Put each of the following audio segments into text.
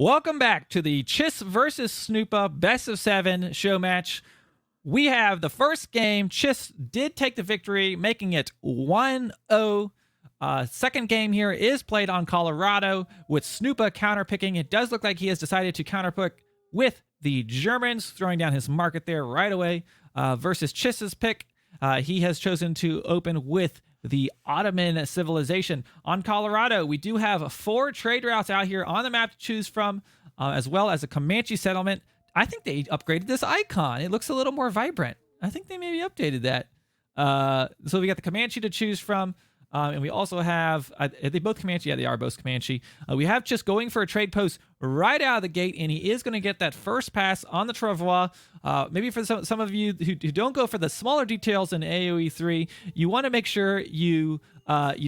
Welcome back to the Chiss versus Snoopa best of 7 show match. We have the first game. Chiss did take the victory, making it 1-0. Second game here is played on Colorado with Snoopa counterpicking. It does look like he has decided to counterpick with the Germans, throwing down his market there right away versus Chiss's pick. He has chosen to open with the Ottoman civilization. On Colorado, we do have 4 trade routes out here on the map to choose from, as well as a Comanche settlement. I think they upgraded this icon. It looks a little more vibrant. I think they maybe updated that. So we got the Comanche to choose from. And we also have, are they both Comanche? Yeah, they are both Comanche. We have just going for a trade post right out of the gate, and he is going to get that first pass on the Travois. Maybe for some of you who don't go for the smaller details in AOE3, you want to make sure you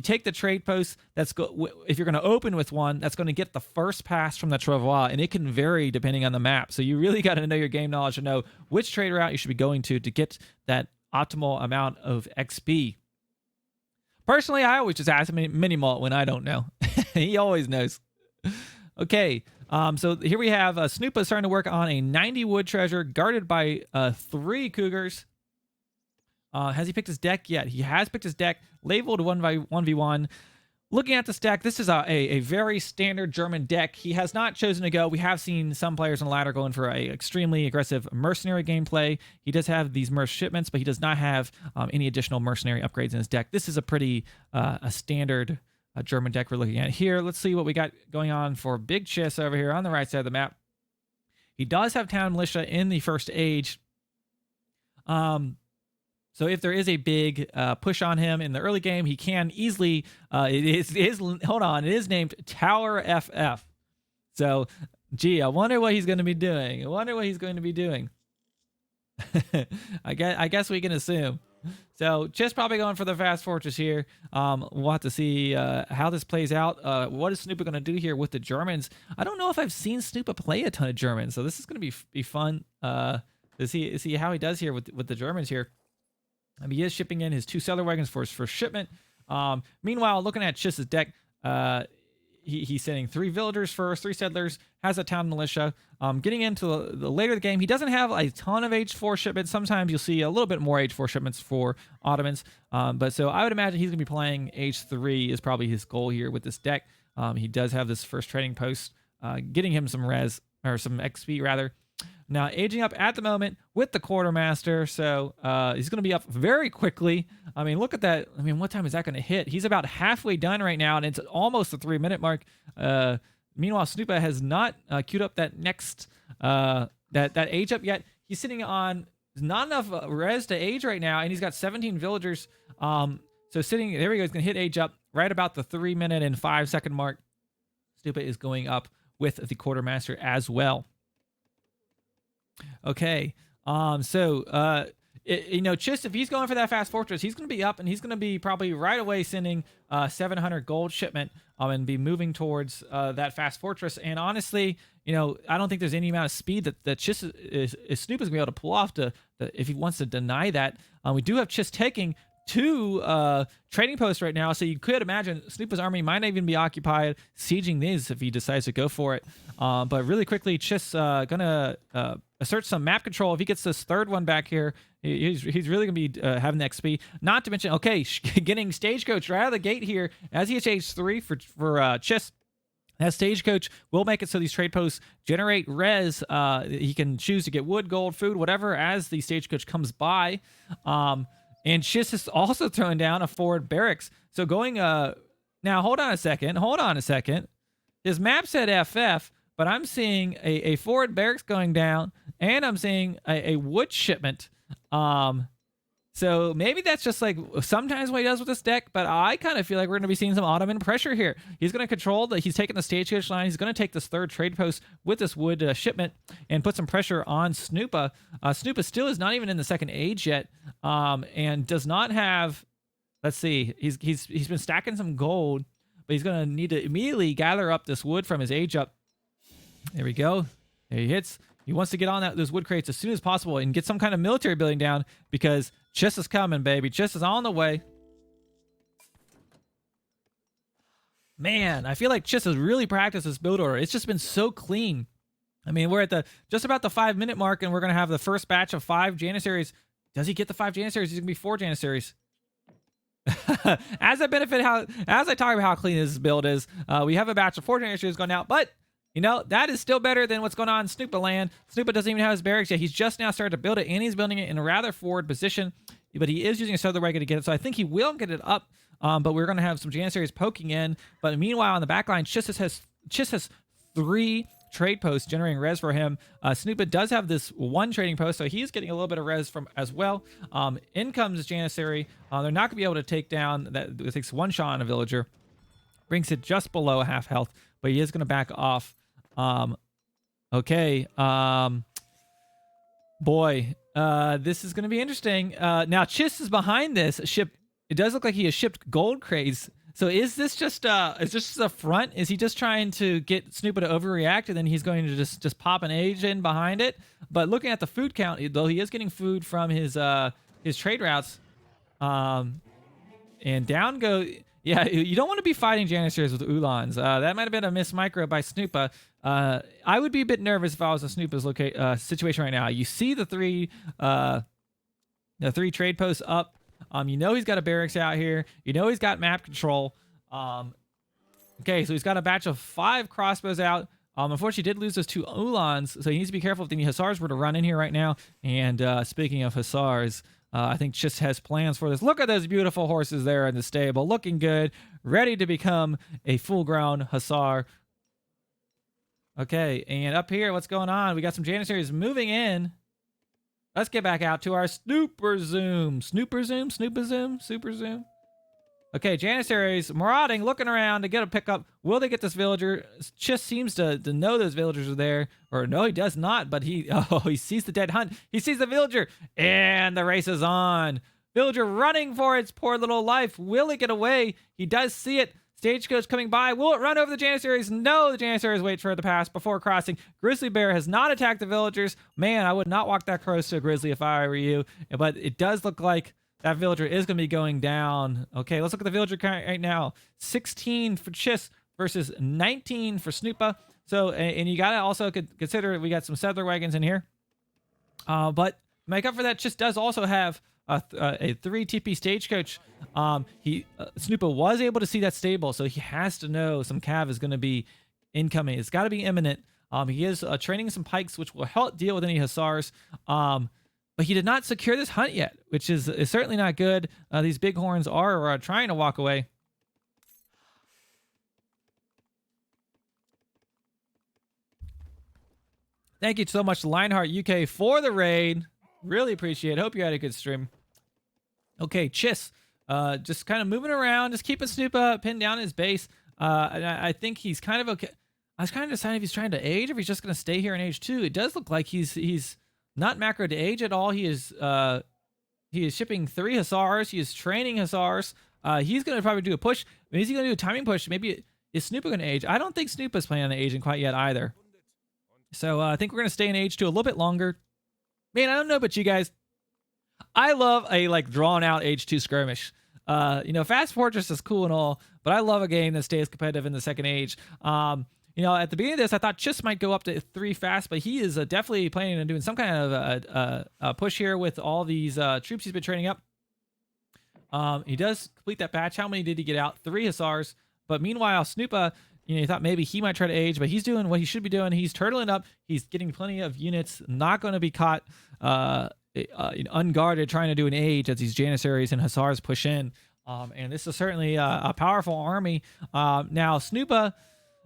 take the trade post if you're going to open with one, that's going to get the first pass from the Travois, and it can vary depending on the map. So you really got to know your game knowledge to know which trade route you should be going to get that optimal amount of XP. Personally, I always just ask Minimalt when I don't know. He always knows. Okay, so here we have Snoopa starting to work on a 90 wood treasure guarded by 3 cougars. Has he picked his deck yet? He has picked his deck, labeled 1v1. Looking at this deck, this is a very standard German deck. He has not chosen to go. We have seen some players on the ladder going for a extremely aggressive mercenary gameplay. He does have these merc shipments, but he does not have any additional mercenary upgrades in his deck. This is a pretty a standard German deck we're looking at here. Let's see what we got going on for Big Chiss over here on the right side of the map. He does have Town Militia in the first age. So if there is a big push on him in the early game, he can easily, it is named Tower FF. So, gee, I wonder what he's going to be doing. I guess we can assume. So Chiss probably going for the fast fortress here. We'll have to see how this plays out. What is Snoopa going to do here with the Germans? I don't know if I've seen Snoopa play a ton of Germans, so this is going to be fun to see how he does here with the Germans here. He is shipping in his 2 settler wagons for his first shipment. Meanwhile, looking at Chiss's deck, he's sending 3 villagers first, 3 settlers, has a town militia. Getting into the later the game, he doesn't have a ton of H4 shipments. Sometimes you'll see a little bit more H4 shipments for Ottomans. But so I would imagine he's going to be playing H3 is probably his goal here with this deck. He does have this first trading post, getting him some some XP rather. Now, aging up at the moment with the quartermaster, so he's going to be up very quickly. I mean, look at that. I mean, what time is that going to hit? He's about halfway done right now, and it's almost the 3-minute mark. Meanwhile, Snoopa has not queued up that next that age up yet. He's sitting on not enough res to age right now, and he's got 17 villagers. So sitting there, we go. He's going to hit age up right about the 3-minute and 5-second mark. Snoopa is going up with the quartermaster as well. Okay, Chiss, if he's going for that fast fortress, he's going to be up, and he's going to be probably right away sending 700 gold shipment and be moving towards that fast fortress. And honestly, I don't think there's any amount of speed that Chiss Snoopa's going to be able to pull off if he wants to deny that. We do have Chiss taking 2 trading posts right now, so you could imagine Snoopa's army might not even be occupied sieging these if he decides to go for it. But really quickly, Chiss gonna assert some map control. If he gets this 3rd one back here, he's really gonna be having the XP. Not to mention, okay, getting Stagecoach right out of the gate here as he hits H3 for Chiss. That Stagecoach will make it so these trade posts generate res. He can choose to get wood, gold, food, whatever as the Stagecoach comes by. And Chiss is also throwing down a forward barracks. So going, now hold on a second. His map said FF, but I'm seeing a forward barracks going down, and I'm seeing a wood shipment. So maybe that's just like sometimes what he does with this deck, but I kind of feel like we're going to be seeing some Ottoman pressure here. He's going to control he's taking the Stagecoach line. He's going to take this 3rd trade post with this wood shipment and put some pressure on Snoopa. Snoopa still is not even in the 2nd age yet, and does not have, let's see, he's been stacking some gold, but he's going to need to immediately gather up this wood from his age up. There we go. There he hits. He wants to get on those wood crates as soon as possible and get some kind of military building down, because Chiss is coming, baby. Chiss is on the way. Man, I feel like Chiss has really practiced this build order. It's just been so clean. I mean, we're at the just about the 5-minute mark, and we're gonna have the first batch of 5 Janissaries. Does he get the 5 Janissaries? He's gonna be 4 Janissaries. As I talk about how clean this build is, we have a batch of 4 Janissaries going out, but you know, that is still better than what's going on in Snoopa land. Snoopa doesn't even have his barracks yet. He's just now started to build it, and he's building it in a rather forward position, but he is using a Southern Wagon to get it, so I think he will get it up, but we're going to have some Janissaries poking in. But meanwhile, on the back line, Chiss has 3 trade posts generating res for him. Snoopa does have this 1 trading post, so he's getting a little bit of res from as well. In comes Janissary. They're not going to be able to take down that. It takes 1 shot on a villager, brings it just below half health, but he is going to back off. Okay. Boy, this is going to be interesting. Now Chiss is behind this ship. It does look like he has shipped gold crates. So is this just a front? Is he just trying to get Snoopa to overreact, and then he's going to just pop an age in behind it? But looking at the food count, though, he is getting food from his trade routes. And down go. Yeah, you don't want to be fighting Janissaries with Ulans. That might have been a miss micro by Snoopa. I would be a bit nervous if I was in Snoopa's situation right now. You see the 3 trade posts up. You know he's got a barracks out here. You know he's got map control. Okay, so he's got a batch of 5 crossbows out. Unfortunately, he did lose those 2 Ulans, so he needs to be careful if any Hussars were to run in here right now. And speaking of Hussars, I think Chiss has plans for this. Look at those beautiful horses there in the stable, looking good, ready to become a full-grown Hussar. Okay, and up here, what's going on? We got some Janissaries moving in. Let's get back out to our Snooper Zoom. Snooper Zoom? Snooper Zoom? Super Zoom? Okay, Janissaries marauding, looking around to get a pickup. Will they get this villager? Chiss seems to know those villagers are there. Or no, he does not, but he sees the dead hunt. He sees the villager, and the race is on. Villager running for its poor little life. Will it get away? He does see it. Stagecoach coming by. Will it run over the Janissaries? No, the Janissaries wait for it to pass before crossing. Grizzly Bear has not attacked the villagers. Man, I would not walk that close to a Grizzly if I were you. But it does look like that villager is going to be going down. Okay, let's look at the villager count right now. 16 for Chiss versus 19 for Snoopa. So, and you got to also consider we got some settler wagons in here. But make up for that, Chiss does also have a 3 TP stagecoach. Snoopa was able to see that stable, so he has to know some cav is going to be incoming. It's got to be imminent. He is training some pikes, which will help deal with any Hussars. But he did not secure this hunt yet, which is certainly not good. These bighorns are trying to walk away. Thank you so much, Lionheart UK, for the raid. Really appreciate it. Hope you had a good stream. Okay, Chiss, just kind of moving around, just keeping Snoopa pinned down his base. And I think he's kind of okay. I was kind of deciding if he's trying to age, or if he's just going to stay here in age 2. It does look like he's not macro to age at all. He is shipping 3 Hussars. He is training Hussars. He's going to probably do a push. Maybe is he going to do a timing push? Maybe is Snoopa going to age? I don't think Snoopa's planning on aging quite yet either. So I think we're going to stay in age 2 a little bit longer. Man, I don't know about you guys. I love a drawn out age 2 skirmish. Fast Fortress is cool and all, but I love a game that stays competitive in the second age. At the beginning of this, I thought Chiss might go up to 3 fast, but he is definitely planning on doing some kind of a push here with all these troops he's been training up. He does complete that batch. How many did he get out? 3 Hussars. But meanwhile, Snoopa, you thought maybe he might try to age, but he's doing what he should be doing. He's turtling up. He's getting plenty of units. Not going to be caught unguarded trying to do an age as these Janissaries and Hussars push in. And this is certainly a powerful army. Now, Snoopa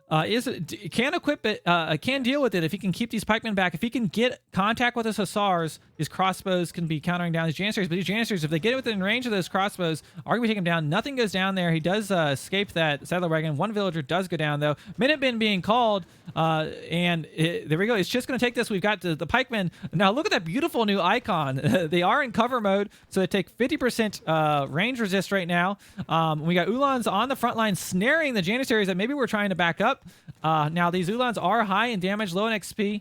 can equip it, can deal with it if he can keep these pikemen back. If he can get contact with his Hussars, his crossbows can be countering down his Janissaries. But these Janissaries, if they get within range of those crossbows, are going to take him down. Nothing goes down there. He does escape that settler wagon. 1 villager does go down, though. Minutemen being called, there we go. It's just going to take this. We've got the pikemen. Now, look at that beautiful new icon. They are in cover mode, so they take 50% range resist right now. We got Ulans on the front line snaring the Janissaries that maybe we're trying to back up. Now these Ulans are high in damage, low in XP.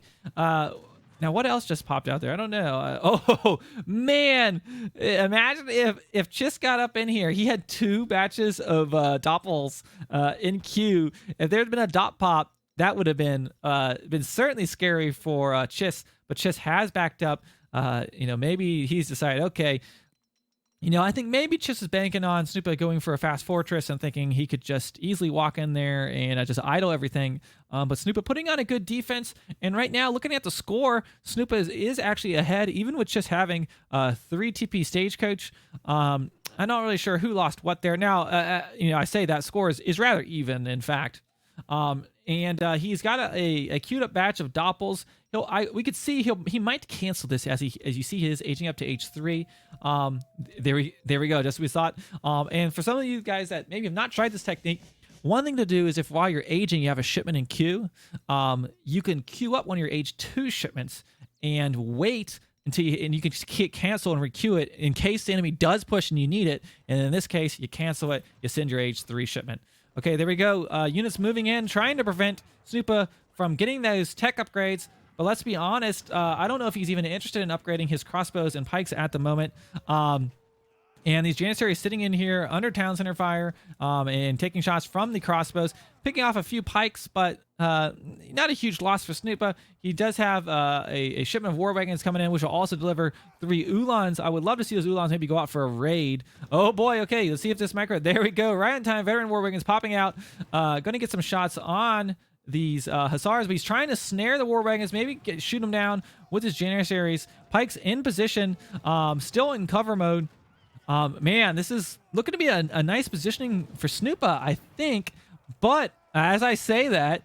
Now Now, what else just popped out there? I don't know. Oh, man. Imagine if Chiss got up in here. He had 2 batches of doppels in queue. If there had been a dot pop, that would have been certainly scary for Chiss. But Chiss has backed up. Maybe he's decided, okay, I think maybe Chiss is banking on Snoopa going for a fast fortress and thinking he could just easily walk in there and just idle everything. But Snoopa putting on a good defense. And right now, looking at the score, Snoopa is actually ahead, even with just having 3 TP Stagecoach. I'm not really sure who lost what there. Now, I say that score is rather even, in fact. And he's got a queued up batch of doppels. We could see he might cancel this as you see his aging up to H3. There we go, just as we thought. And for some of you guys that maybe have not tried this technique, one thing to do is if while you're aging you have a shipment in queue, you can queue up one of your H2 shipments and wait until you can just cancel and requeue it in case the enemy does push and you need it. And in this case, you cancel it, you send your H3 shipment. Okay, there we go. Units moving in, trying to prevent Snoopa from getting those tech upgrades. But let's be honest, I don't know if he's even interested in upgrading his crossbows and pikes at the moment. And these Janissaries sitting in here under town center fire and taking shots from the crossbows, picking off a few pikes, but not a huge loss for Snoopa. He does have a shipment of war wagons coming in, which will also deliver 3 Ulans. I would love to see those Ulans maybe go out for a raid. Oh boy, okay, let's see if this micro, there we go, right in time, veteran war wagons popping out. Gonna get some shots on these Hussars, but he's trying to snare the war wagons, maybe shoot them down with his Janissaries. Pikes in position, still in cover mode. Man, this is looking to be a nice positioning for Snoopa, I think. But as I say that,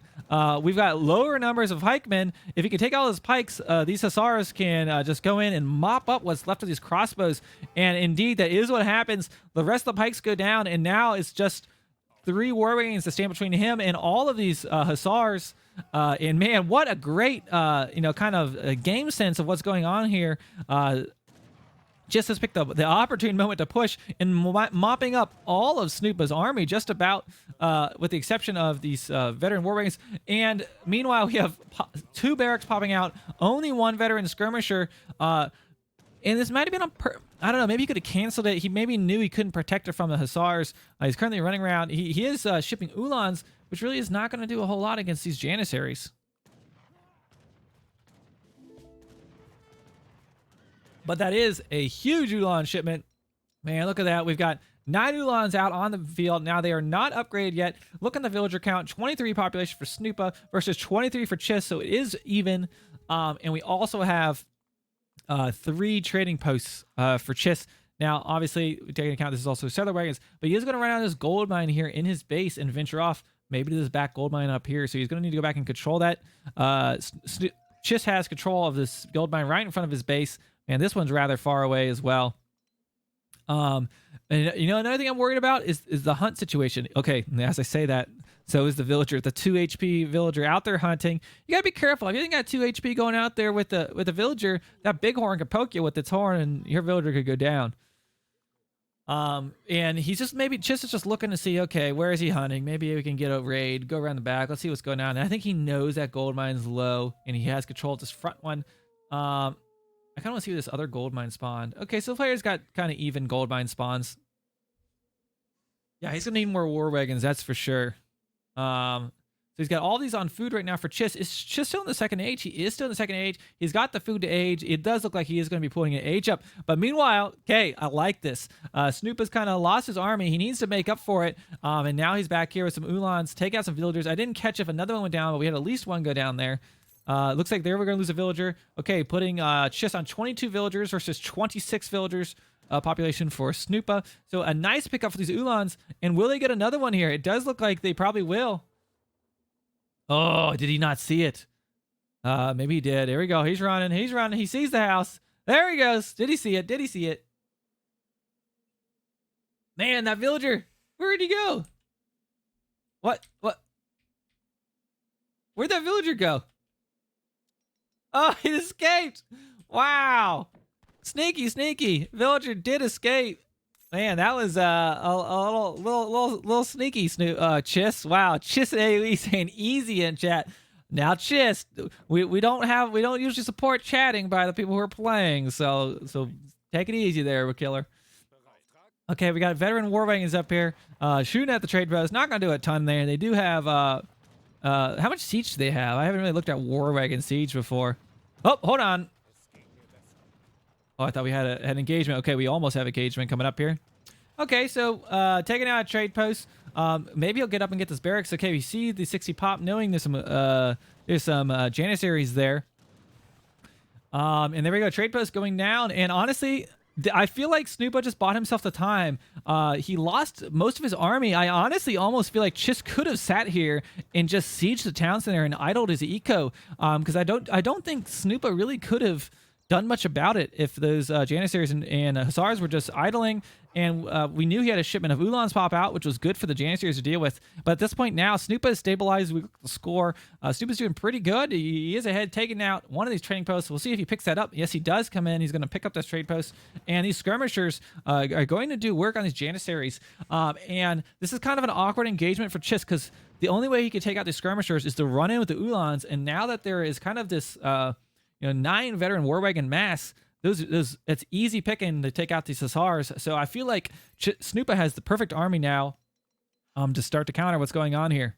we've got lower numbers of pikemen. If he can take all his pikes, these Hussars can just go in and mop up what's left of these crossbows. And indeed, that is what happens. The rest of the pikes go down, and now it's just 3 war wagons to stand between him and all of these Hussars. And man, what a great, kind of a game sense of what's going on here. Just has picked up the opportune moment to push and mopping up all of Snoopa's army, just about, with the exception of these veteran war wagons. And meanwhile, we have 2 barracks popping out, only 1 veteran skirmisher. And this might have been I don't know, maybe he could have canceled it. He maybe knew he couldn't protect it from the Hussars. He's currently running around. He is shipping Ulans, which really is not going to do a whole lot against these Janissaries. But that is a huge Ulan shipment. Man, look at that. We've got 9 Ulans out on the field. Now, they are not upgraded yet. Look at the villager count. 23 population for Snoopa versus 23 for Chiss, so it is even. And we also have 3 trading posts for Chiss. Now, obviously, taking into account this is also settler wagons, but he is going to run out of this gold mine here in his base and venture off maybe to this back gold mine up here. So he's going to need to go back and control that. Chiss has control of this gold mine right in front of his base. And this one's rather far away as well. And another thing I'm worried about is the hunt situation. Okay, as I say that, so is the villager, the 2 HP villager out there hunting. You gotta be careful. If you got 2 HP going out there with the villager, that bighorn could poke you with its horn, and your villager could go down. And he's just Chiss is just looking to see, okay, where is he hunting? Maybe we can get a raid, go around the back. Let's see what's going on. And I think he knows that gold mine's low, and he has control of this front one. I kind of want to see where this other gold mine spawned. Okay, so the player's got kind of even gold mine spawns. Yeah, he's going to need more war wagons, that's for sure. So he's got all these on food right now for Chiss. Is Chiss still in the second age? He is still in the second age. He's got the food to age. It does look like he is going to be putting an age up. But meanwhile, okay, I like this. Snoopa's kind of lost his army. He needs to make up for it. And now he's back here with some Ulans, take out some villagers. I didn't catch if another one went down, but we had at least one go down there. Looks like there we're going to lose a villager. Okay, putting Chiss on 22 villagers versus 26 villagers population for Snoopa. So a nice pickup for these Ulans. And will they get another one here? It does look like they probably will. Oh, did he not see it? Maybe he did. There we go. He's running. He's running. He sees the house. There he goes. Did he see it? Did he see it? Man, that villager. Where'd he go? What? Where'd that villager go? Oh, he escaped. Wow. Sneaky. Villager did escape. Man, that was a little sneaky Chiss. Wow, Chiss and AOE saying easy in chat. Now, Chiss, we don't usually support chatting by the people who are playing, so take it easy there, Killer. Okay, we got veteran war wagons up here, shooting at the trade post. Not gonna do a ton there. They do have how much siege do they have? I haven't really looked at war wagon siege before. Oh, hold on. Oh, I thought we had an engagement. Okay, we almost have engagement coming up here. Okay, so taking out a trade post. Maybe he'll get up and get this barracks. Okay, we see the 60 pop, knowing there's some Janissaries there. And there we go, trade post going down. And honestly, I feel like Snoopa just bought himself the time. He lost most of his army. I honestly almost feel like Chiss could have sat here and just sieged the town center and idled his eco. Because I don't think Snoopa really could have done much about it if those Janissaries and Hussars were just idling. And we knew he had a shipment of Ulans pop out, which was good for the Janissaries to deal with. But at this point now, Snoopa is stabilized. We got the score. Snoopa's doing pretty good. He is ahead, taking out one of these trading posts. We'll see if he picks that up. Yes, he does come in. He's going to pick up this trade post. And these skirmishers are going to do work on these Janissaries. And this is kind of an awkward engagement for Chiss, because the only way he could take out these skirmishers is to run in with the Ulans. And now that there is kind of this 9 veteran war wagon mass, it's easy picking to take out these Hussars. So I feel like Snoopa has the perfect army now to start to counter what's going on here.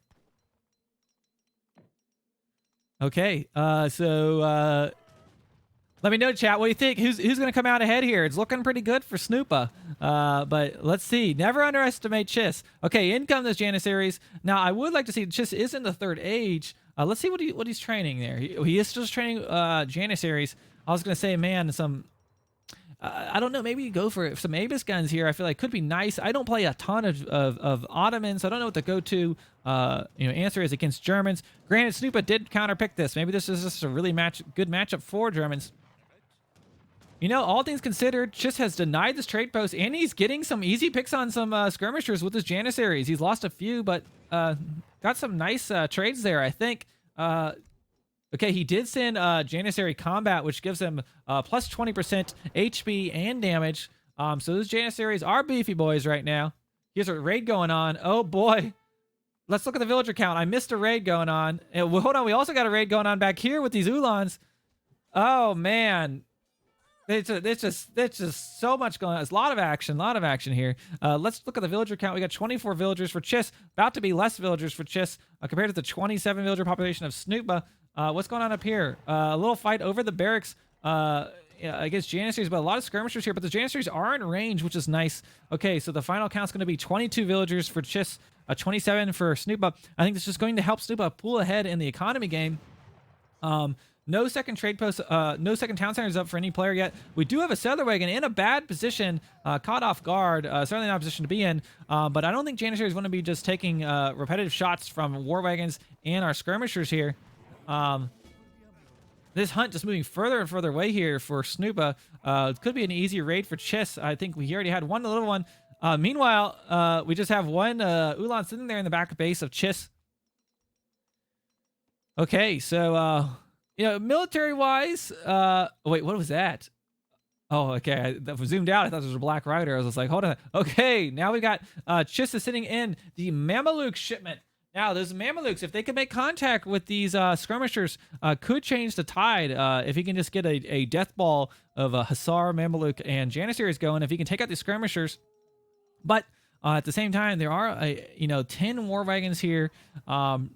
Okay, so let me know, chat, what do you think? Who's going to come out ahead here? It's looking pretty good for Snoopa. But let's see. Never underestimate Chiss. Okay, in come those Janissaries. Now, I would like to see Chiss is in the 3rd age. Let's see what he's training there. He is just training Janissaries. I was going to say, man, I don't know, maybe you go for some Abyss guns here. I feel like could be nice. I don't play a ton of Ottomans, so I don't know what the go-to answer is against Germans. Granted, Snoopa did counterpick this. Maybe this is just a really good matchup for Germans. All things considered, Chiss has denied this trade post, and he's getting some easy picks on some skirmishers with his Janissaries. He's lost a few, but got some nice trades there, I think. Okay, he did send Janissary Combat, which gives him plus 20% HP and damage. So those Janissaries are beefy boys right now. Here's a raid going on. Oh, boy. Let's look at the villager count. I missed a raid going on. And, hold on, we also got a raid going on back here with these Ulans. Oh, man. It's just so much going on. There's a lot of action here. Let's look at the villager count. We got 24 villagers for Chiss. About to be less villagers for Chiss compared to the 27 villager population of Snoopa. What's going on up here? A little fight over the barracks against Janissaries, but a lot of skirmishers here. But the Janissaries are in range, which is nice. Okay, so the final count's going to be 22 villagers for Chiss, 27 for Snoopa. I think this is going to help Snoopa pull ahead in the economy game. No second trade post, no second town centers up for any player yet. We do have a settler wagon in a bad position, caught off guard. Certainly not a position to be in. But I don't think Janissaries want to be just taking repetitive shots from war wagons and our skirmishers here. This hunt just moving further and further away here for Snoopa. It could be an easy raid for Chiss. I think we already had one little one. Meanwhile, we just have one Ulan sitting there in the back base of Chiss. Okay, so military-wise, wait, what was that? Oh, okay. I zoomed out. I thought it was a Black Rider. I was just like, hold on. Okay, now we got Chiss is sitting in the Mameluke shipment. Now, those Mamelukes, if they can make contact with these skirmishers, could change the tide. If he can just get a death ball of a Hussar, Mameluke, and Janissaries going, if he can take out these skirmishers. But at the same time, there are 10 war wagons here. Now,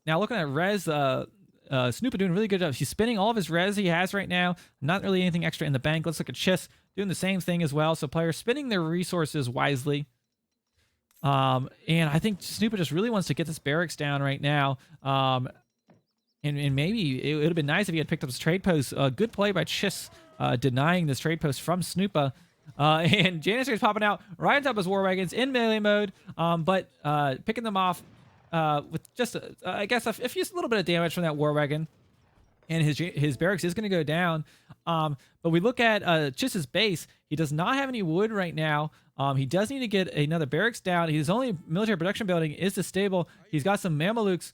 looking at res, Snoopa doing a really good job. He's spending all of his res he has right now. Not really anything extra in the bank. Let's look at Chiss doing the same thing as well. So players spending their resources wisely. And I think Snoopa just really wants to get this barracks down right now. And maybe it would have been nice if he had picked up his trade post. Good play by Chiss, denying this trade post from Snoopa. And Janissary's popping out right on top of his war wagons in melee mode, but picking them off with just, I guess, a little bit of damage from that war wagon. And his barracks is going to go down. But we look at Chiss's base. He does not have any wood right now. He does need to get another barracks down. His only military production building is the stable. He's got some Mamelukes.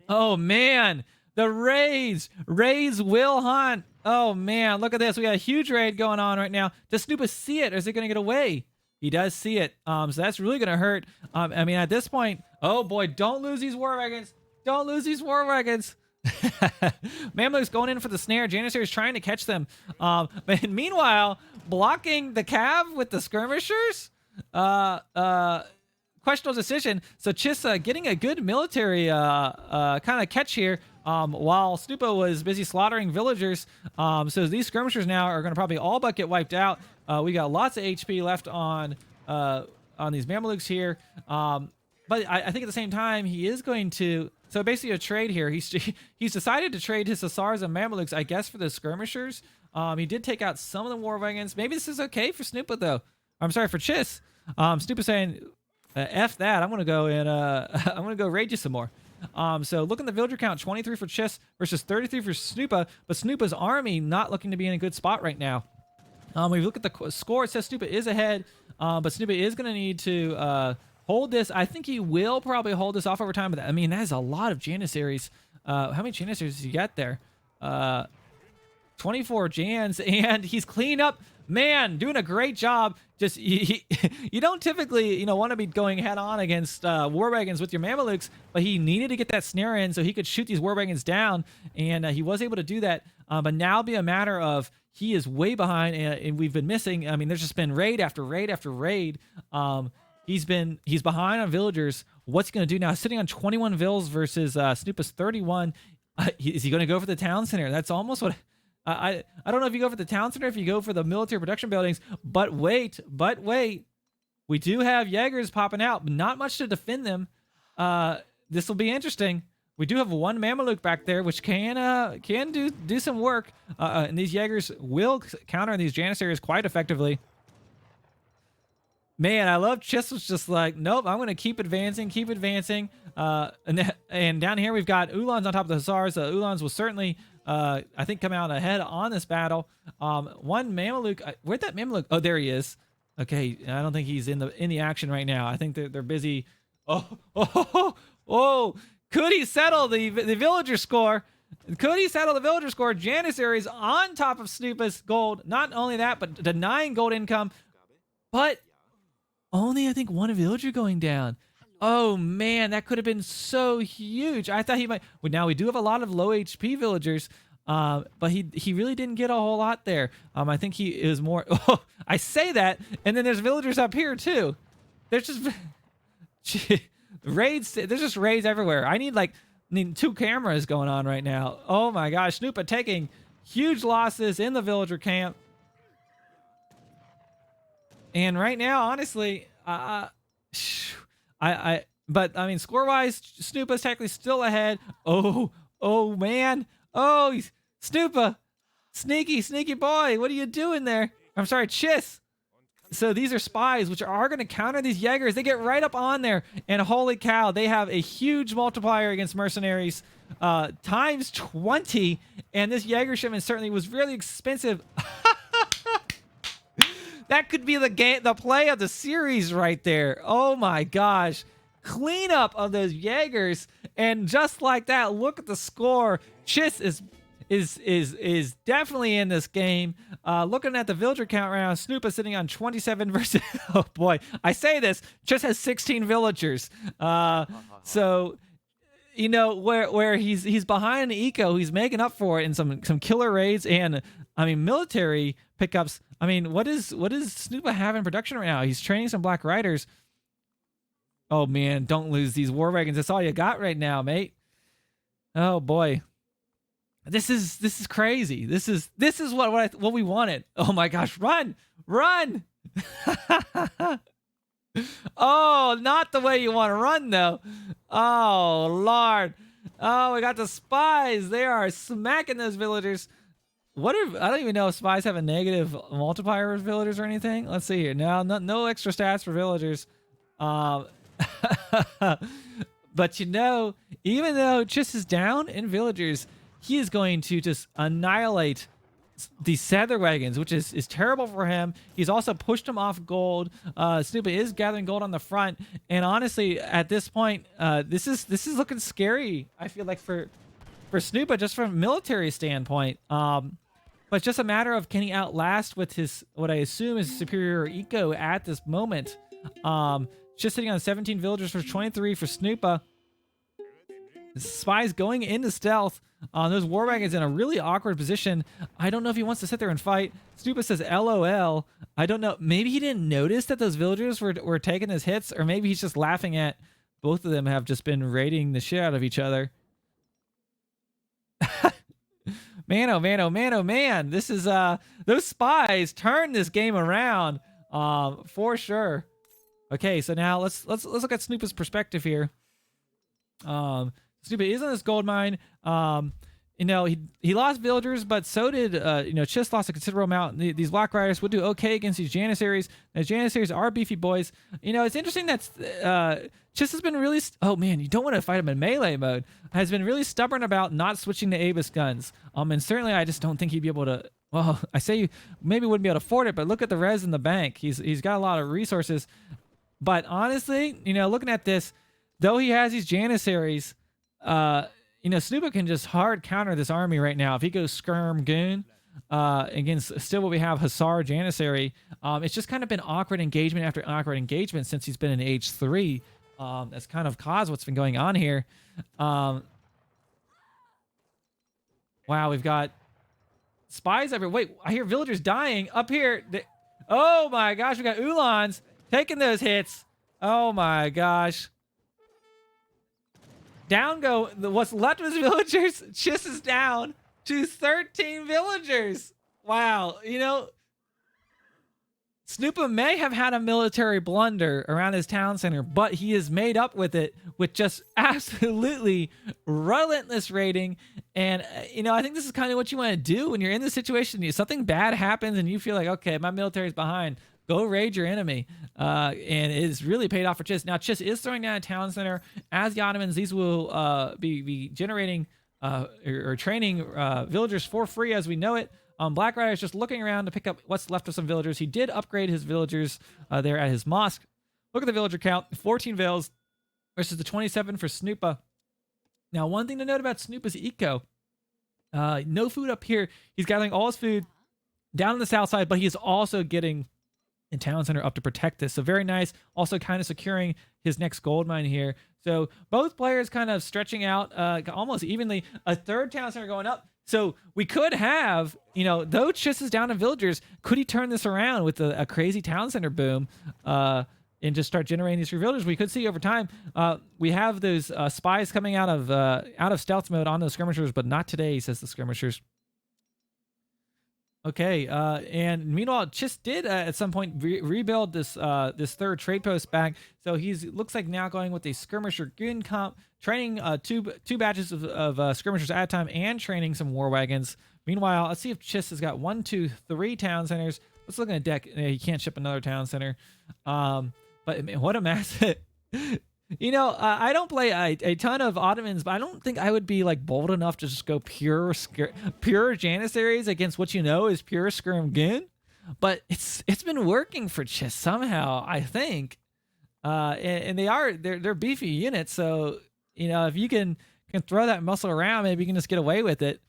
Oh, man. The raids. Raids will hunt. Oh, man. Look at this. We got a huge raid going on right now. Does Snoopa see it, or is it going to get away? He does see it. So that's really going to hurt. I mean, at this point, oh, boy, don't lose these war wagons. Don't lose these war wagons. Mamluk's going in for the snare. Janissaries trying to catch them. And meanwhile, blocking the cav with the skirmishers. Questionable decision. So Chiss getting a good military kind of catch here. While Snoopa was busy slaughtering villagers. So these skirmishers now are going to probably all but get wiped out. We got lots of HP left on these Mamelukes here. But I think at the same time, he is going to... So basically a trade here. He's decided to trade his Hussars and Mamelukes, I guess, for the skirmishers. He did take out some of the war wagons. Maybe this is okay for Snoopa, though. I'm sorry, for Chiss. Snoopa saying, F that. I'm going to go and I'm going to go raid you some more. So look at the villager count, 23 for Chiss versus 33 for Snoopa, but Snoopa's army not looking to be in a good spot right now. When we look at the score, it says Snoopa is ahead, but Snoopa is going to need to hold this. I think he will probably hold this off over time, but I mean, that is a lot of Janissaries. How many Janissaries does he get there? 24 Jans, and he's cleaned up. Man, doing a great job. Just you don't typically want to be going head on against war wagons with your Mamelukes, but he needed to get that snare in so he could shoot these war wagons down, and he was able to do that. But now it'll be a matter of he is way behind, and we've been missing. I mean, there's just been raid after raid after raid. He's behind on villagers. What's he gonna do now? Sitting on 21 vills versus Snoopa's 31. Is he gonna go for the town center? That's almost what. I don't know if you go for the town center, if you go for the military production buildings, but wait. We do have Jaegers popping out, but not much to defend them. This will be interesting. We do have one Mameluke back there, which can do some work. And these Jaegers will counter these Janissaries quite effectively. Man, I love Chiss was just like, nope, I'm going to keep advancing. And down here we've got Ulans on top of the Hussars. Ulans will certainly... I think come out ahead on this battle. One Mameluke. Where'd that Mameluke? Oh, there he is. Okay, I don't think he's in the action right now. I think they're busy. Oh! Could he settle the villager score? Could he settle the villager score? Janissaries on top of Snoopa's gold. Not only that, but denying gold income. But only I think one villager going down. Oh man, that could have been so huge. I thought he might. Well, now we do have a lot of low HP villagers, but he really didn't get a whole lot there. I think he is more. Oh, I say that, and then there's villagers up here too. There's just raids. There's just raids everywhere. I need 2 cameras going on right now. Oh my gosh, Snoopa taking huge losses in the villager camp, and right now, honestly, but I mean, score-wise, Snoopa's technically still ahead. Oh man. Oh, Snoopa, sneaky boy. What are you doing there? I'm sorry, Chiss. So these are spies, which are going to counter these Jaegers. They get right up on there, and holy cow, they have a huge multiplier against mercenaries, times 20. And this Jaeger shipment certainly was really expensive. That could be the play of the series right there. Oh my gosh. Cleanup of those Jaegers. And just like that, look at the score. Chiss is definitely in this game. Looking at the villager count right now, Snoopa sitting on 27 versus... Oh boy. I say this. Chiss has 16 villagers. So... where he's behind the eco, he's making up for it in some killer raids and military pickups. What does Snoopa have in production right now? He's training some Black Riders. Oh man, don't lose these war wagons. That's all you got right now, mate. Oh boy, this is crazy. This is what we wanted. Oh my gosh, run! Oh, not the way you want to run, though. Oh, Lord. Oh, we got the spies. They are smacking those villagers. I don't even know if spies have a negative multiplier with villagers or anything. Let's see here. No extra stats for villagers. But even though Chiss is down in villagers, he is going to just annihilate these Sather wagons, which is terrible for him. He's also pushed him off gold. Snoopa is gathering gold on the front, and honestly, at this point, this is looking scary. I feel like for Snoopa, just from a military standpoint. But it's just a matter of can he outlast with his what I assume is superior eco at this moment. Just sitting on 17 villagers for 23 for Snoopa. Spies going into stealth. Those war wagons in a really awkward position. I don't know if he wants to sit there and fight. Snoopa says LOL. I don't know. Maybe he didn't notice that those villagers were taking his hits, or maybe he's just laughing at both of them have just been raiding the shit out of each other. Man, oh man, oh man, oh man. This is those spies turned this game around for sure. Okay, so now let's look at Snoopa's perspective here. Snoopa is in this gold mine. You know, he lost villagers, but so did you know, Chiss lost a considerable amount. These Black Riders would do okay against these Janissaries. The Janissaries are beefy boys. You know, it's interesting that Chiss has been really oh man, you don't want to fight him in melee mode. Has been really stubborn about not switching to Avis guns. And certainly I just don't think he'd be able to. Well, I say maybe wouldn't be able to afford it, but look at the res in the bank. He's got a lot of resources. But honestly, you know, looking at this, though he has these Janissaries, you know, Snoopa can just hard counter this army right now. If he goes Skirm Goon against still what we have Hussar Janissary, it's just kind of been awkward engagement after awkward engagement since he's been in age 3. That's kind of caused what's been going on here. Wow, we've got spies everywhere. Wait, I hear villagers dying up here. Oh my gosh, we got Ulans taking those hits. Oh my gosh. Down go what's left of his villagers. Chiss is down to 13 villagers. Wow. You know, Snoopa may have had a military blunder around his town center, but he has made up with it with just absolutely relentless raiding. And, you know, I think this is kind of what you want to do when you're in this situation. Something bad happens and you feel like, okay, my military's behind. Go raid your enemy. And it's really paid off for Chiss. Now, Chiss is throwing down a town center. As the Ottomans, these will be generating or training villagers for free as we know it. Black Rider is just looking around to pick up what's left of some villagers. He did upgrade his villagers there at his mosque. Look at the villager count. 14 vills versus the 27 for Snoopa. Now, one thing to note about Snoopa's eco. No food up here. He's gathering all his food down on the south side, but he is also getting in town center up to protect this. So very nice. Also kind of securing his next gold mine here. So both players kind of stretching out almost evenly. A third town center going up. So we could have, you know, though Chiss is down in villagers, could he turn this around with a crazy town center boom and just start generating these free villagers? We could see over time. We have those spies coming out of stealth mode on those skirmishers, but not today, says the skirmishers. Okay, and meanwhile, Chiss did at some point rebuild this this third trade post back. So he's looks like now going with a skirmisher goon comp, training two batches of skirmishers at a time, and training some war wagons. Meanwhile, let's see if Chiss has got 1, 2, 3 town centers. Let's look at a deck. He can't ship another town center. But man, what a mass! You know, I don't play a ton of Ottomans, but I don't think I would be like bold enough to just go pure Janissaries against what you know is pure Skirm Goon. But it's been working for Chiss somehow, I think. And they're beefy units, so you know, if you can throw that muscle around, maybe you can just get away with it.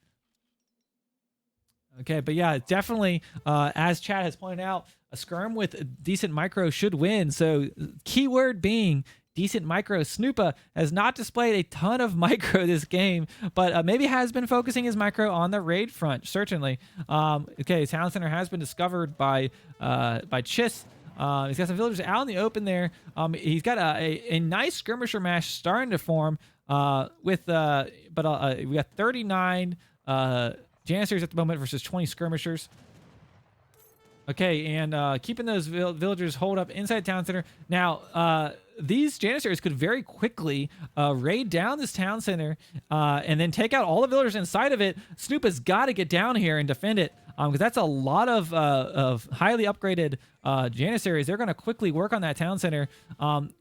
Okay, but yeah, definitely, as Chad has pointed out, a skirm with decent micro should win. So keyword being decent micro. Snoopa has not displayed a ton of micro this game, but maybe has been focusing his micro on the raid front, certainly. Okay, town center has been discovered by Chiss. He's got some villagers out in the open there. He's got a nice skirmisher mash starting to form we got 39 Janissaries at the moment versus 20 skirmishers. Okay, and keeping those villagers holed up inside town center. Now, these Janissaries could very quickly raid down this town center and then take out all the villagers inside of it. Snoopa's got to get down here and defend it because that's a lot of highly upgraded Janissaries. They're going to quickly work on that town center,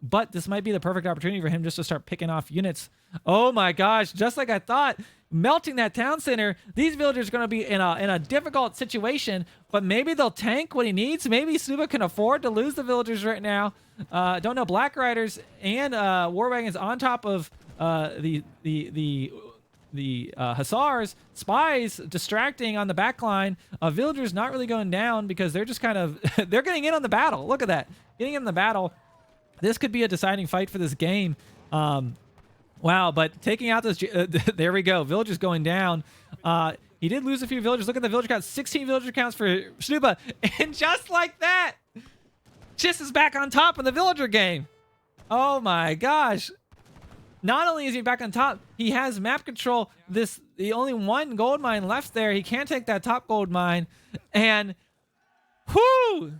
but this might be the perfect opportunity for him just to start picking off units. Oh my gosh, just like I thought. Melting that town center, these villagers are going to be in a difficult situation, but maybe they'll tank what he needs. Maybe Snoopa can afford to lose the villagers right now. Don't know. Black Riders and war wagons on top of the Hussars, spies distracting on the back line. Villagers not really going down because they're just kind of they're getting in on the battle. Look at that, getting in the battle. This could be a deciding fight for this game. Wow, but taking out those, there we go. Villagers going down. He did lose a few villagers. Look at the villager count. 16 villager counts for Snoopa. And just like that, Chiss is back on top in the villager game. Oh my gosh. Not only is he back on top, he has map control. The only one gold mine left there. He can't take that top gold mine. And whoo!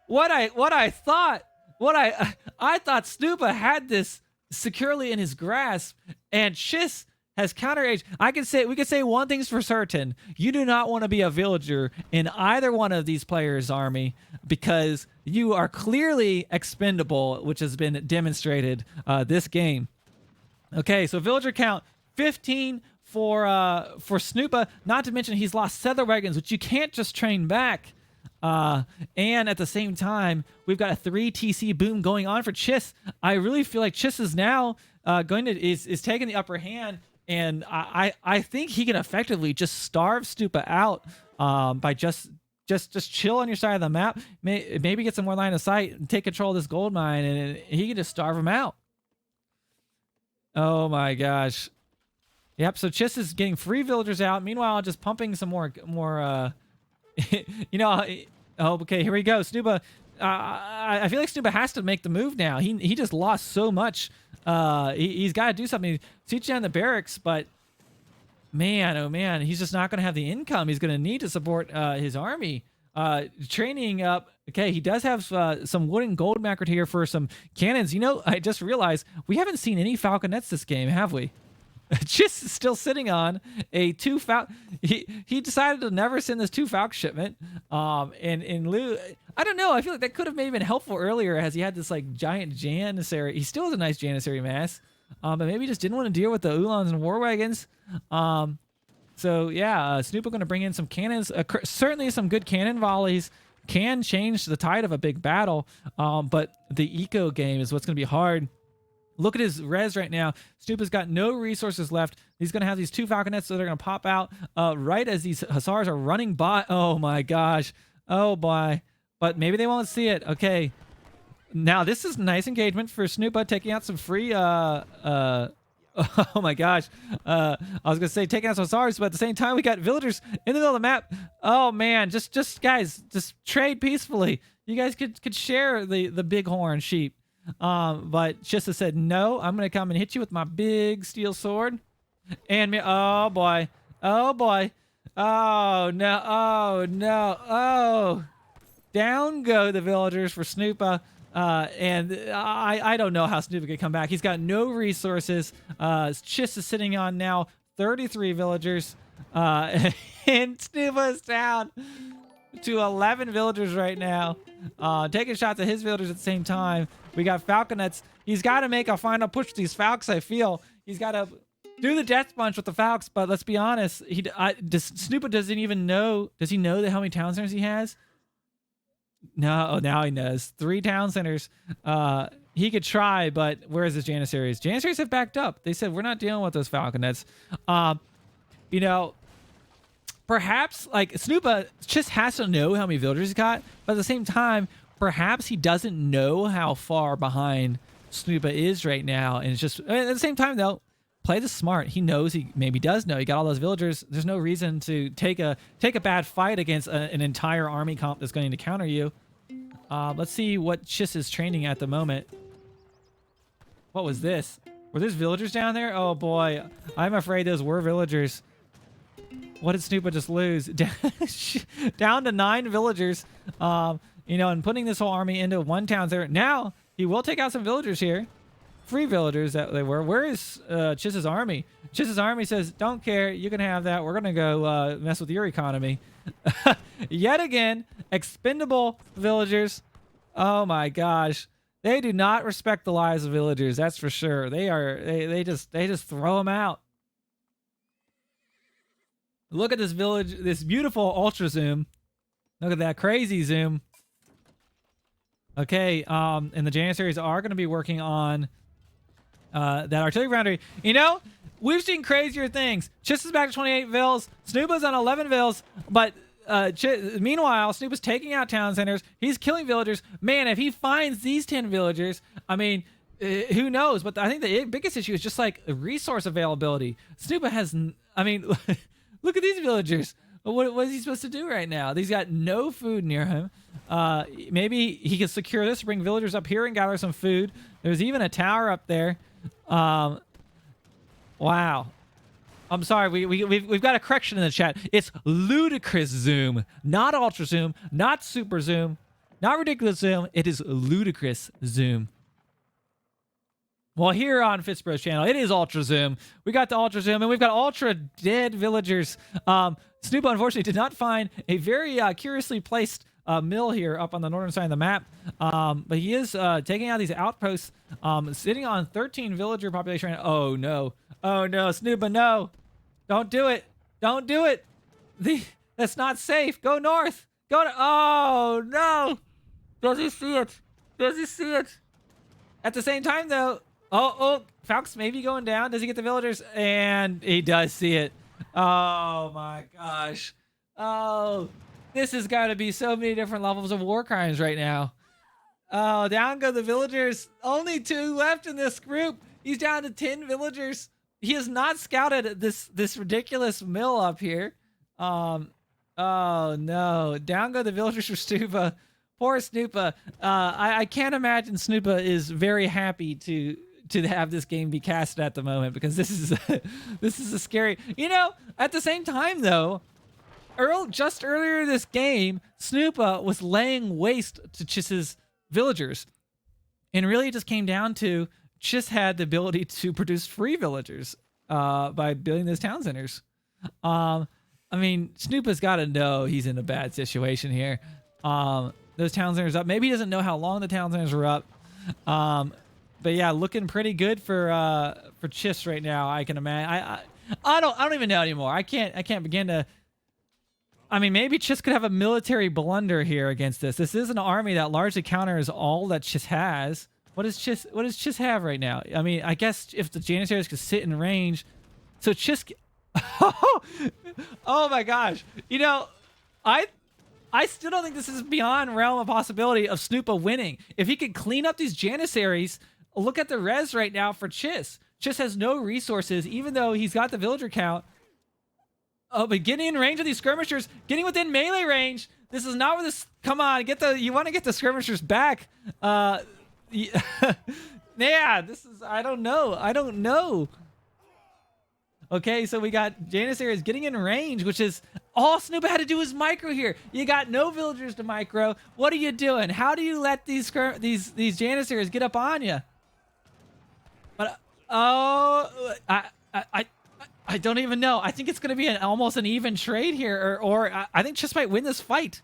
What I thought Snoopa had this securely in his grasp, and Chiss has counter-aged. We could say one thing's for certain. You do not want to be a villager in either one of these players' army, because you are clearly expendable, which has been demonstrated this game. Okay, so villager count 15 for Snoopa. Not to mention he's lost Settler Wagons, which you can't just train back. And at the same time, we've got a 3 TC boom going on for Chiss. I really feel like Chiss is now is taking the upper hand, and I think he can effectively just starve Snoopa out by just chill on your side of the map, maybe get some more line of sight and take control of this gold mine, and he can just starve him out. Oh my gosh. Yep, so Chiss is getting free villagers out. Meanwhile, just pumping some more you know, oh, okay, here we go. Snoopa, I feel like Snoopa has to make the move now. He just lost so much. He's got to do something. Teach down the barracks, but man, oh man, he's just not going to have the income he's going to need to support his army. Training up. Okay, he does have some wood and gold macro here for some cannons. You know, I just realized we haven't seen any falconets this game, have we? Chiss is still sitting on a 2 falcon. He decided to never send this 2 falcon shipment. And in lieu, I don't know. I feel like that could have maybe been helpful earlier, as he had this like giant janissary. He still has a nice janissary mass, but maybe he just didn't want to deal with the Ulans and war wagons. So yeah, Snoopa going to bring in some cannons. Certainly some good cannon volleys can change the tide of a big battle. But the eco game is what's going to be hard. Look at his res right now. Snoopa's got no resources left. He's going to have these 2 falconets, so they're going to pop out right as these hussars are running by. Oh my gosh. Oh boy. But maybe they won't see it. Okay. Now this is nice engagement for Snoopa, taking out some free oh my gosh. I was gonna say taking out some hussars, but at the same time we got villagers in the middle of the map. Oh man, just guys, just trade peacefully. You guys could share the bighorn sheep. But Chiss said, no, I'm going to come and hit you with my big steel sword. And oh boy. Oh boy. Oh no. Oh no. Oh. Down go the villagers for Snoopa. And I don't know how Snoopa could come back. He's got no resources. Chiss is sitting on now 33 villagers. And Snoopa is down to 11 villagers right now. Taking shots at his villagers at the same time. We got falconets. He's got to make a final push with these falcons, I feel. He's got to do the death punch with the falcons, but let's be honest. Snoopa doesn't even know. Does he know how many town centers he has? No, oh, now he knows. 3 town centers. He could try, but where is his Janissaries? Janissaries have backed up. They said, we're not dealing with those falconets. You know, perhaps like Snoopa just has to know how many villagers he's got, but at the same time, perhaps he doesn't know how far behind Snoopa is right now. And it's just at the same time though, play the smart. He knows, he maybe does know he got all those villagers. There's no reason to take a bad fight against an entire army comp that's going to counter you. Let's see what Chiss is training at the moment. What was this? Were there villagers down there? Oh boy, I'm afraid those were villagers. What did Snoopa just lose? Down to 9 villagers. You know, and putting this whole army into 1 town there. Now, he will take out some villagers here. Free villagers that they were. Where is Chiss's army? Chiss's army says, don't care. You can have that. We're going to go mess with your economy. Yet again, expendable villagers. Oh my gosh. They do not respect the lives of villagers. That's for sure. They just throw them out. Look at this village, this beautiful ultra zoom. Look at that crazy zoom. Okay, and the Janissaries are going to be working on that artillery foundry. You know, we've seen crazier things. Chiss is back to 28 vills. Snoopa's on 11 vills, but meanwhile, Snoopa's taking out town centers. He's killing villagers. Man, if he finds these 10 villagers, I mean, who knows? But I think the biggest issue is just like resource availability. Snoopa has, I mean, look at these villagers. What is he supposed to do right now? He's got no food near him. Maybe he can secure this, bring villagers up here and gather some food. There's even a tower up there. Wow. I'm sorry. We've got a correction in the chat. It's ludicrous zoom, not ultra zoom, not super zoom, not ridiculous zoom. It is ludicrous zoom. Well, here on FitzBro's channel, it is ultra zoom. We got the ultra zoom, and we've got ultra dead villagers. Snoopa, unfortunately, did not find a very curiously placed mill here up on the northern side of the map. But he is taking out these outposts, sitting on 13 villager population. Oh, no. Oh, no. Snoopa, no. Don't do it. Don't do it. That's not safe. Go north. Go to... Oh, no. Does he see it? Does he see it? At the same time, though... Oh, Falc's maybe going down. Does he get the villagers? And he does see it. Oh, my gosh. Oh, this has got to be so many different levels of war crimes right now. Oh, down go the villagers. Only 2 left in this group. He's down to 10 villagers. He has not scouted this ridiculous mill up here. Oh, no. Down go the villagers for Snoopa. Poor Snoopa. I can't imagine Snoopa is very happy to have this game be casted at the moment, because this is a scary, at the same time though, just earlier this game, Snoopa was laying waste to Chiss's villagers, and really it just came down to Chiss had the ability to produce free villagers by building those town centers. I mean, Snoopa's got to know he's in a bad situation here. Those town centers up. Maybe he doesn't know how long the town centers are up. But yeah, looking pretty good for Chiss right now. I can imagine. I don't even know anymore. I can't begin to. I mean, maybe Chiss could have a military blunder here against this. This is an army that largely counters all that Chiss has. What does Chiss have right now? I mean, I guess if the Janissaries could sit in range, so Chiss. Oh my gosh! I still don't think this is beyond realm of possibility of Snoopa winning. If he could clean up these Janissaries, look at the res right now for Chiss. Chiss has no resources, even though he's got the villager count. Oh, but getting in range of these skirmishers, getting within melee range. This is not where this. Come on, you want to get the skirmishers back. Yeah, this is. I don't know. Okay, so we got Janissaries getting in range, which is all Snoopa had to do was micro here. You got no villagers to micro. What are you doing? How do you let these Janissaries get up on you? But I don't even know. I think it's going to be almost an even trade here, or I think Chiss might win this fight.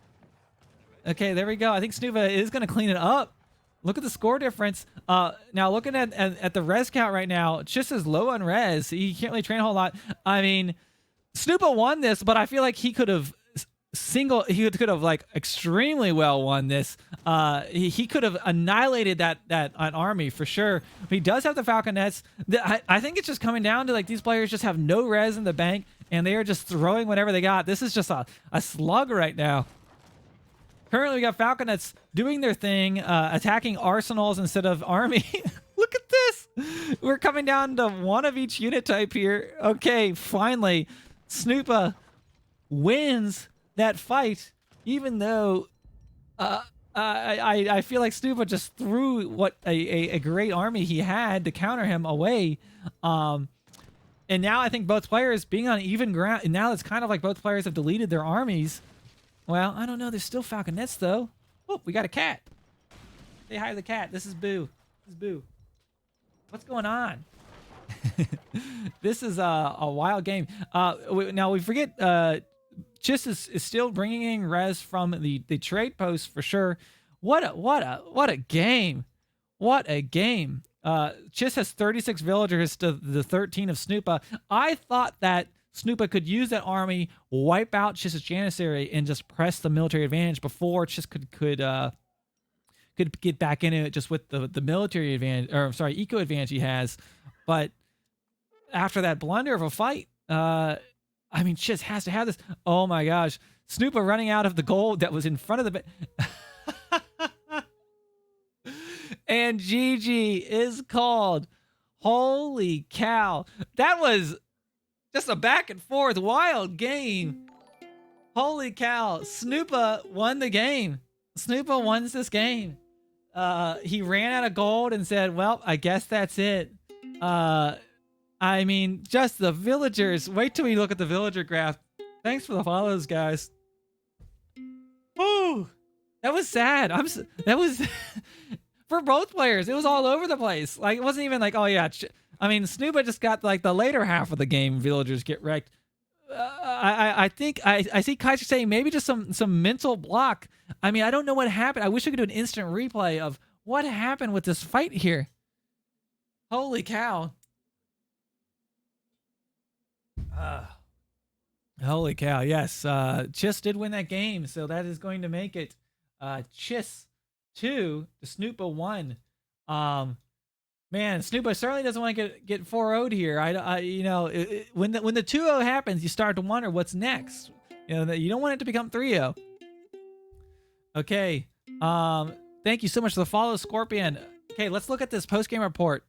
Okay, there we go. I think Snoopa is going to clean it up. Look at the score difference. Now looking at the res count right now, Chiss is low on res. He can't really train a whole lot. I mean, Snoopa won this, but I feel like he could have like extremely well won this. He could have annihilated that army for sure. But he does have the Falconets. I think it's just coming down to like these players just have no res in the bank, and they are just throwing whatever they got. This is just a slug right now. Currently, we got Falconets doing their thing, attacking arsenals instead of army. Look at this. We're coming down to one of each unit type here. Okay, finally, Snoopa wins that fight, even though I feel like Snoopa just threw what a great army he had to counter him away. And now I think both players being on even ground, and now it's kind of like both players have deleted their armies. Well, I don't know. There's still Falconets, though. Oh, we got a cat. Say hi to the cat. This is Boo. This is Boo. What's going on? This is a wild game. Now, we forget Chiss is still bringing in res from the trade post for sure. What a game. What a game. Chiss has 36 villagers to the 13 of Snoopa. I thought that Snoopa could use that army, wipe out Chiss's Janissary, and just press the military advantage before Chiss could get back into it just with the military advantage, or sorry, eco advantage he has. But after that blunder of a fight, I mean, Chiss has to have this. Oh my gosh, Snoopa running out of the gold that was in front of the And GG is called. Holy cow. That was just a back and forth wild game. Holy cow. Snoopa won the game. Snoopa wins this game. He ran out of gold and said, well, I guess that's it. I mean, just the villagers. Wait till we look at the villager graph. Thanks for the follows, guys. Woo! That was sad. That was for both players. It was all over the place. Like, it wasn't even like, oh yeah. I mean, Snoopa just got like the later half of the game. Villagers get wrecked. I think I see Kaiser saying maybe just some mental block. I mean, I don't know what happened. I wish I could do an instant replay of what happened with this fight here. Holy cow. Holy cow. Yes. Chiss did win that game. So that is going to make it Chiss 2 to Snoopa 1. Man, Snoopa certainly doesn't want to get 4-0'd here. You know, when the 2-0 happens, you start to wonder what's next. You know, you don't want it to become 3-0. Okay. Thank you so much for the follow, Scorpion. Okay, let's look at this post-game report.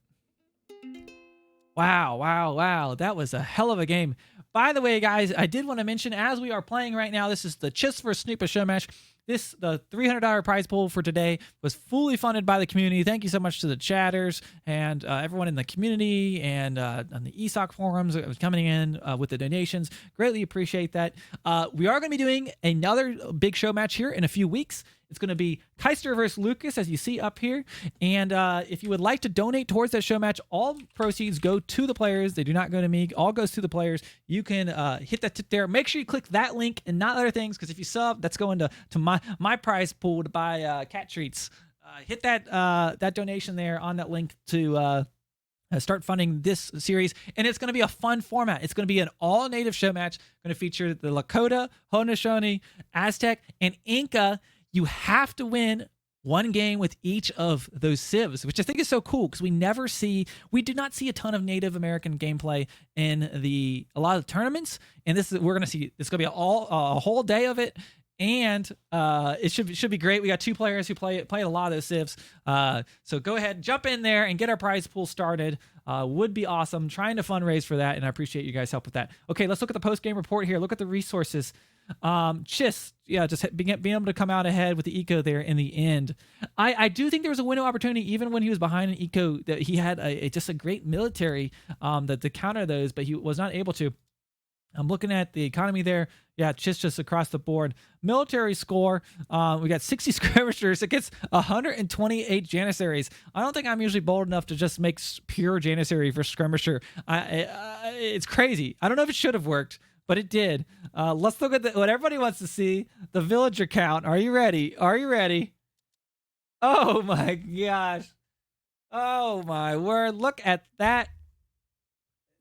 Wow. That was a hell of a game. By the way, guys, I did want to mention, as we are playing right now, this is the Chiss vs. Snoopa show match. The $300 prize pool for today was fully funded by the community. Thank you so much to the chatters and everyone in the community and on the ESOC forums that was coming in with the donations. Greatly appreciate that. We are going to be doing another big show match here in a few weeks. It's going to be Keister versus Lucas, as you see up here. And if you would like to donate towards that show match, all proceeds go to the players. They do not go to me. All goes to the players. You can hit that tip there. Make sure you click that link and not other things, because if you sub, that's going to my prize pool to buy cat treats. Hit that donation there on that link to start funding this series. And it's going to be a fun format. It's going to be an all-native show match. Going to feature the Lakota, Haudenosaunee, Aztec, and Inca. You have to win one game with each of those civs, which I think is so cool, because we do not see a ton of Native American gameplay in a lot of tournaments. And it's going to be a whole day of it. And it should be great. We got 2 players who play a lot of those civs. So go ahead, jump in there and get our prize pool started. Would be awesome. Trying to fundraise for that, and I appreciate you guys' help with that. Okay, let's look at the post-game report here. Look at the resources. Chiss, yeah, just being able to come out ahead with the eco there in the end. I do think there was a window opportunity even when he was behind an eco, that he had just a great military to counter those, but he was not able to. I'm looking at the economy there. Yeah, just across the board. Military score, we got 60 skirmishers. It gets 128 janissaries. I don't think I'm usually bold enough to just make pure janissary for skirmisher. It's crazy. I don't know if it should have worked, but it did. Let's look at what everybody wants to see, the villager count. Are you ready? Are you ready? Oh my gosh. Oh my word. Look at that.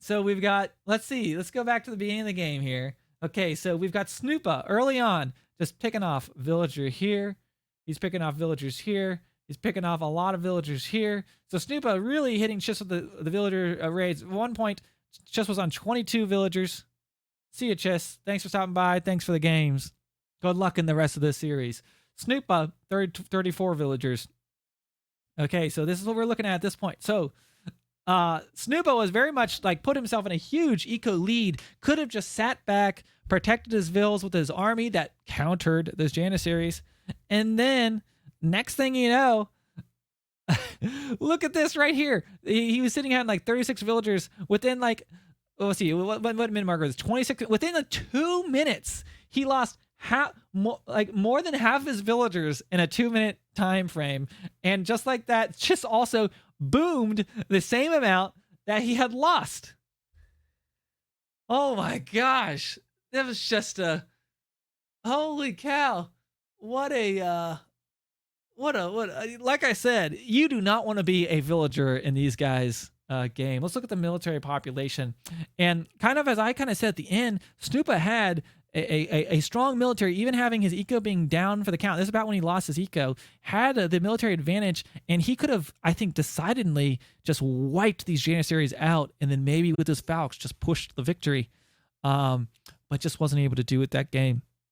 So we've got, let's go back to the beginning of the game here. Okay, so we've got Snoopa early on, just picking off villager here. He's picking off villagers here. He's picking off a lot of villagers here. So Snoopa really hitting Chiss with the villager raids. At one point, Chiss was on 22 villagers. See ya, Chiss. Thanks for stopping by. Thanks for the games. Good luck in the rest of this series. Snoopa, 34 villagers. Okay, so this is what we're looking at this point. So Snoopa was very much like put himself in a huge eco lead. Could have just sat back, protected his vills with his army that countered those janissaries. And then next thing you know, look at this right here. He was sitting at like 36 villagers within like, let's see, what min marker was 26. Within the 2 minutes, he lost more than half his villagers in a 2-minute time frame. And just like that, Chiss also boomed the same amount that he had lost. Oh my gosh. That was just holy cow. What like I said, you do not want to be a villager in these guys game. Let's look at the military population. And kind of as I kind of said at the end, Snoopa had a strong military, even having his eco being down for the count. This is about when he lost his eco, had the military advantage, and he could have, I think, decidedly just wiped these janissaries out, and then maybe with his falcons just pushed the victory, but just wasn't able to do it that game.